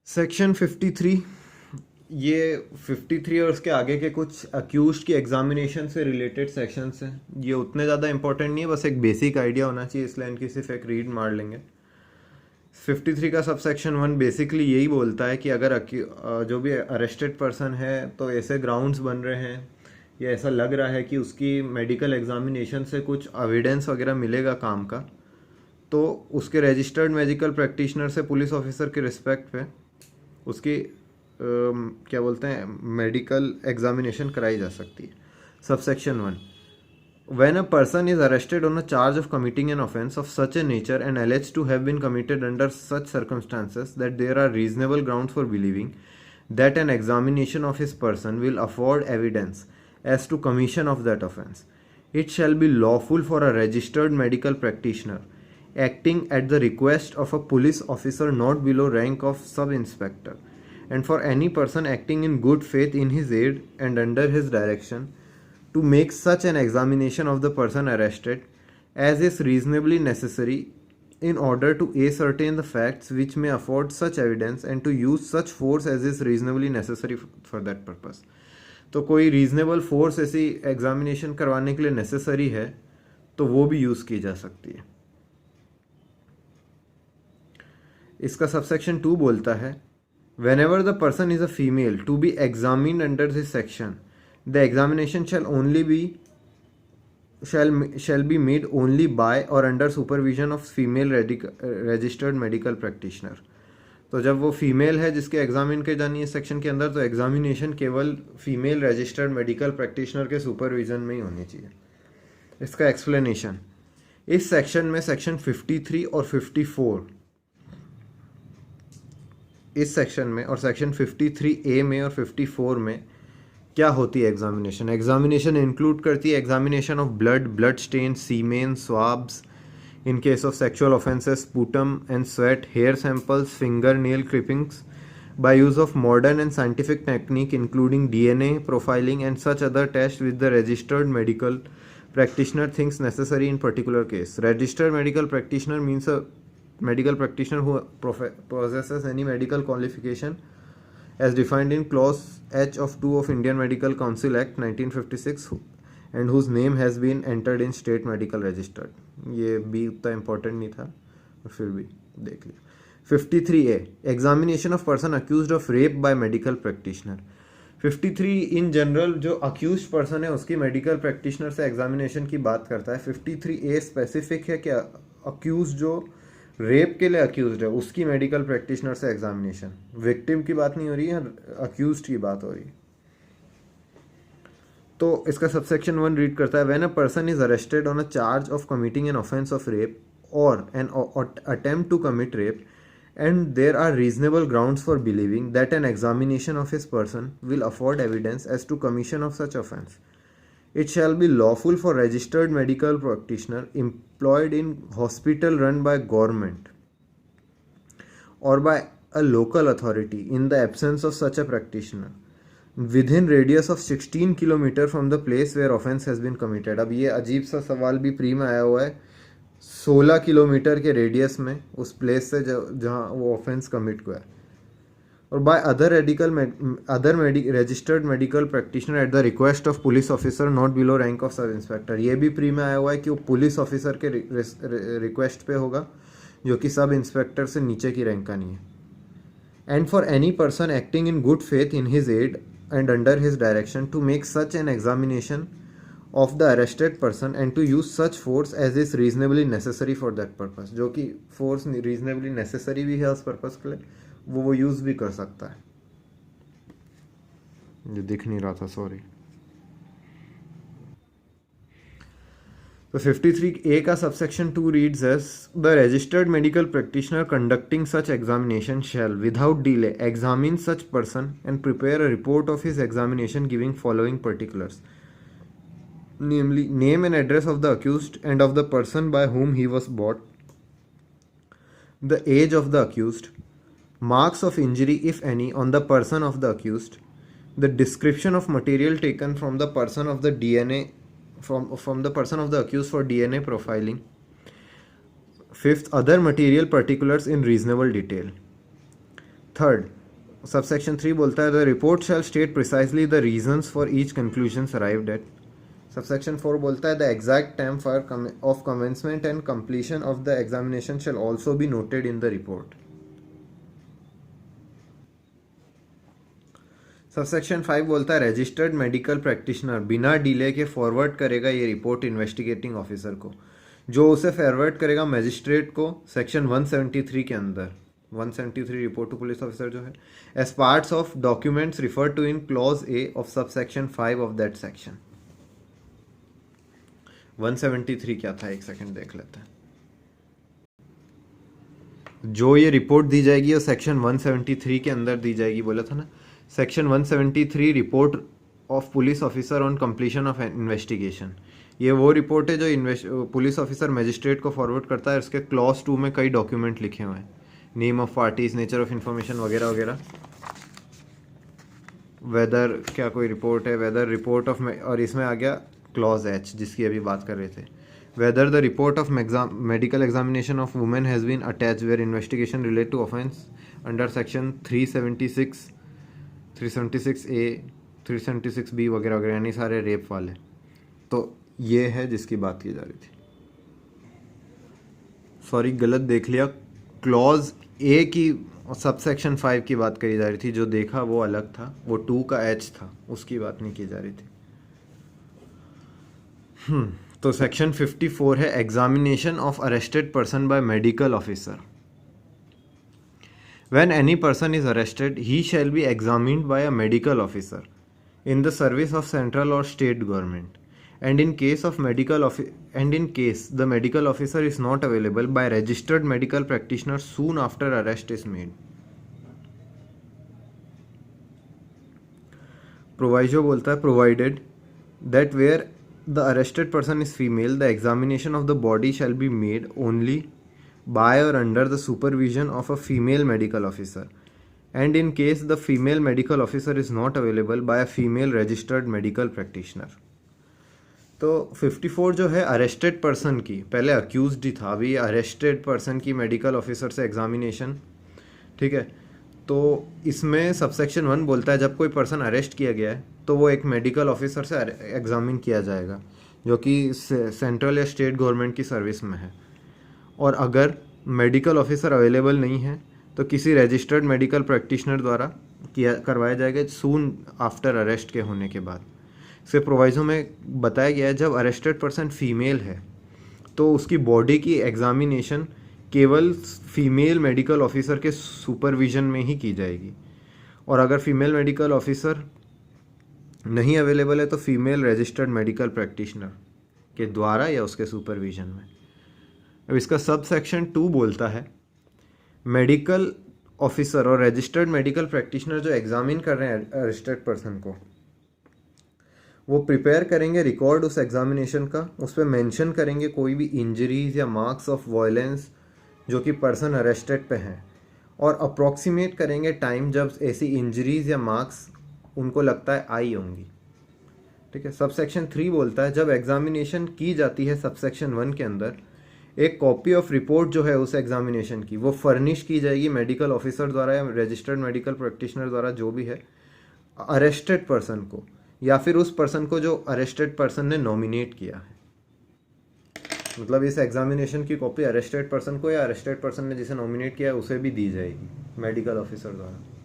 Section 53, ये 53 और उसके आगे के कुछ अक्यूज्ड की एग्जामिनेशन से रिलेटेड सेक्शंस हैं। ये उतने ज़्यादा इंपॉर्टेंट नहीं है, बस एक बेसिक आइडिया होना चाहिए, इसलिए इनकी सिर्फ एक रीड मार लेंगे। 53 का सब सेक्शन 1 बेसिकली यही बोलता है कि अगर जो भी अरेस्टेड पर्सन है तो ऐसे ग्राउंड्स बन रहे हैं या ऐसा लग रहा है कि उसकी मेडिकल एग्जामिनेशन से कुछ एविडेंस वगैरह मिलेगा काम का, तो उसके रजिस्टर्ड मेडिकल प्रैक्टिशनर से पुलिस ऑफिसर के रिस्पेक्ट पे उसकी क्या बोलते हैं मेडिकल एग्जामिनेशन कराई जा सकती है। Subsection 1, when a person is arrested on a charge of committing an offence of such a nature and alleged to have been committed under such circumstances that there are reasonable grounds for believing that an examination of his person will afford evidence as to commission of that offence, it shall be lawful for a registered medical practitioner acting at the request of a police officer not below rank of sub-inspector, and for any person acting in good faith in his aid and under his direction, to make such an examination of the person arrested as is reasonably necessary in order to ascertain the facts which may afford such evidence and to use such force as is reasonably necessary for that purpose. तो कोई reasonable force ऐसी examination करवाने के लिए necessary है तो वो भी यूज़ की जा सकती है। इसका सबसेक्शन 2 बोलता है, whenever the person is a female to be examined under this section, the examination shall be made only by or under supervision of female registered medical practitioner. तो जब वो फीमेल है जिसके एग्जामिन के जानी है सेक्शन के अंदर, तो एग्जामिनेशन केवल फीमेल रजिस्टर्ड मेडिकल प्रैक्टिशनर के सुपरविजन में ही होनी चाहिए। इसका एक्सप्लेनेशन, इस सेक्शन में सेक्शन 53 और 54, इस सेक्शन में और सेक्शन 53A में और 54 में क्या होती है एग्जामिनेशन। एग्जामिनेशन इंक्लूड करती है examination of blood stain, semen, swabs in case of sexual offences, sputum and sweat, hair samples, finger nail clippings by use of modern and scientific technique including DNA profiling and such other tests which the registered medical practitioner thinks necessary in particular case. Registered medical practitioner means a medical practitioner who possesses any medical qualification as defined in clause H of 2 of Indian Medical Council Act 1956 and whose name has been entered in state medical register. ये भी उतना important नहीं था और फिर भी देख लिया। 53A, examination of person accused of rape by medical practitioner. 53 in general जो अक्यूज्ड पर्सन है उसकी मेडिकल प्रैक्टिशनर से एग्जामिनेशन की बात करता है। 53A स्पेसिफिक है कि अक्यूज जो रेप के लिए अक्यूज्ड है उसकी मेडिकल प्रैक्टिशनर से एग्जामिनेशन, विक्टिम की बात नहीं हो रही है, अक्यूज्ड की बात हो रही है। तो इसका सबसेक्शन 1 रीड करता है, when a person is arrested on a charge of committing an offence of rape और an attempt to commit rape and there are reasonable grounds for believing that an examination of his person will afford evidence as to commission of such offense, it shall be lawful for registered medical practitioner employed in hospital run by government or by a local authority in the absence of such a practitioner within radius of 16 kilometer from the place where offense has been committed। अब ये अजीब सा सवाल भी pre में आया हुआ है, 16 किलोमीटर के रेडियस में उस प्लेस से जहाँ वो ऑफेंस कमिट हुआ है, और by other registered medical practitioner at the request of police officer not below rank of sub inspector. ये भी प्री में आया हुआ है कि वो पुलिस ऑफिसर के रिक्वेस्ट पे होगा जो कि सब इंस्पेक्टर से नीचे की रैंक का नहीं है। And for any person acting in good faith in his aid and under his direction to make such an examination of the arrested person and to use such force as is reasonably necessary for that purpose। जो कि force reasonably necessary भी है उस purpose के लिए, वो use भी कर सकता है। जो दिख नहीं रहा था, सॉरी। तो 53A का subsection 2 reads as, the registered medical practitioner conducting such examination shall without delay examine such person and prepare a report of his examination giving following particulars, namely name and address of the accused and of the person by whom he was brought, the age of the accused, marks of injury if any on the person of the accused, the description of material taken from the person of the DNA from the person of the accused for DNA profiling, fifth other material particulars in reasonable detail। Third, subsection 3 बोलता है the report shell state precisely the reasons for each conclusions arrived at. Subsection 4 बोलता है the exact time for of commencement and completion of the examination shall also be noted in the report. Subsection 5 बोलता है registered medical practitioner बिना delay के forward करेगा ये report investigating officer को, जो उसे फॉरवर्ड करेगा मजिस्ट्रेट को सेक्शन 173 के अंदर। 173 रिपोर्ट टू पुलिस ऑफिसर जो है as parts of documents refer to in clause A of subsection 5 of that section. 173 क्या था, एक सेकंड देख लेते हैं। जो ये रिपोर्ट दी जाएगी वो सेक्शन 173 के अंदर दी जाएगी, बोला था ना। Section 173 report of police officer on completion of investigation, ये वो रिपोर्ट है जो पुलिस ऑफिसर मजिस्ट्रेट को फॉरवर्ड करता है। उसके क्लॉज 2 में कई डॉक्यूमेंट लिखे हुए हैं, name of parties, nature of information वगैरह वगैरह, वेदर क्या कोई रिपोर्ट है, वेदर रिपोर्ट ऑफ, और इसमें आ गया क्लॉज H जिसकी अभी बात कर रहे थे, whether the report of medical examination of women has been attach where investigation relate to offence under section 376, 376A, 376B वगैरह वगैरह, यानी सारे रेप वाले। तो ये है जिसकी बात की जा रही थी। सॉरी गलत देख लिया, क्लॉज ए की सबसेक्शन 5 की बात करी जा रही थी, जो देखा वो अलग था, वो 2 का H था, उसकी बात नहीं की जा रही थी। तो सेक्शन 54 है examination of arrested person by medical officer. When any person is arrested, he shall be examined by a medical officer in the service of central or state government, and in case the medical officer is not available, by registered medical practitioner soon after arrest is made. Proviso बोलता है provided that where the arrested person is female, the examination of the body shall be made only by or under the supervision of a female medical officer, and in case the female medical officer is not available, by a female registered medical practitioner. तो 54 जो है arrested person की, पहले accused ही था, अभी arrested person की medical officer से examination, ठीक है। तो इसमें सबसेक्शन 1 बोलता है जब कोई पर्सन अरेस्ट किया गया है तो वो एक मेडिकल ऑफिसर से एग्जामिन किया जाएगा जो कि सेंट्रल या स्टेट गवर्नमेंट की सर्विस में है, और अगर मेडिकल ऑफिसर अवेलेबल नहीं है तो किसी रजिस्टर्ड मेडिकल प्रैक्टिशनर द्वारा करवाया जाएगा सून आफ्टर अरेस्ट के होने के बाद। से प्रोवाइजो में बताया गया है जब अरेस्टेड पर्सन फीमेल है तो उसकी बॉडी की एग्जामिनेशन केवल फीमेल मेडिकल ऑफिसर के सुपरविजन में ही की जाएगी, और अगर फीमेल मेडिकल ऑफिसर नहीं अवेलेबल है तो फीमेल रजिस्टर्ड मेडिकल प्रैक्टिशनर के द्वारा या उसके सुपरविजन में। अब इसका सब सेक्शन 2 बोलता है मेडिकल ऑफिसर और रजिस्टर्ड मेडिकल प्रैक्टिशनर जो एग्जामिन कर रहे हैं अरेस्टेड पर्सन को, वो प्रिपेयर करेंगे रिकॉर्ड उस एग्जामिनेशन का, उस पर मेंशन करेंगे कोई भी इंजरीज या मार्क्स ऑफ वायलेंस जो कि पर्सन अरेस्टेड पे हैं, और अप्रॉक्सीमेट करेंगे टाइम जब ऐसी इंजरीज या मार्क्स उनको लगता है आई होंगी, ठीक है। सबसेक्शन 3 बोलता है जब एग्जामिनेशन की जाती है सबसेक्शन 1 के अंदर, एक कॉपी ऑफ रिपोर्ट जो है उस एग्जामिनेशन की वो फर्निश की जाएगी मेडिकल ऑफिसर द्वारा या रजिस्टर्ड मेडिकल प्रैक्टिशनर द्वारा, जो भी है, अरेस्टेड पर्सन को या फिर उस पर्सन को जो अरेस्टेड पर्सन ने नॉमिनेट किया है। मतलब इस एग्जामिनेशन की कॉपी अरेस्टेड पर्सन को या अरेस्टेड पर्सन ने जिसे नॉमिनेट किया है उसे भी दी जाएगी मेडिकल ऑफिसर द्वारा।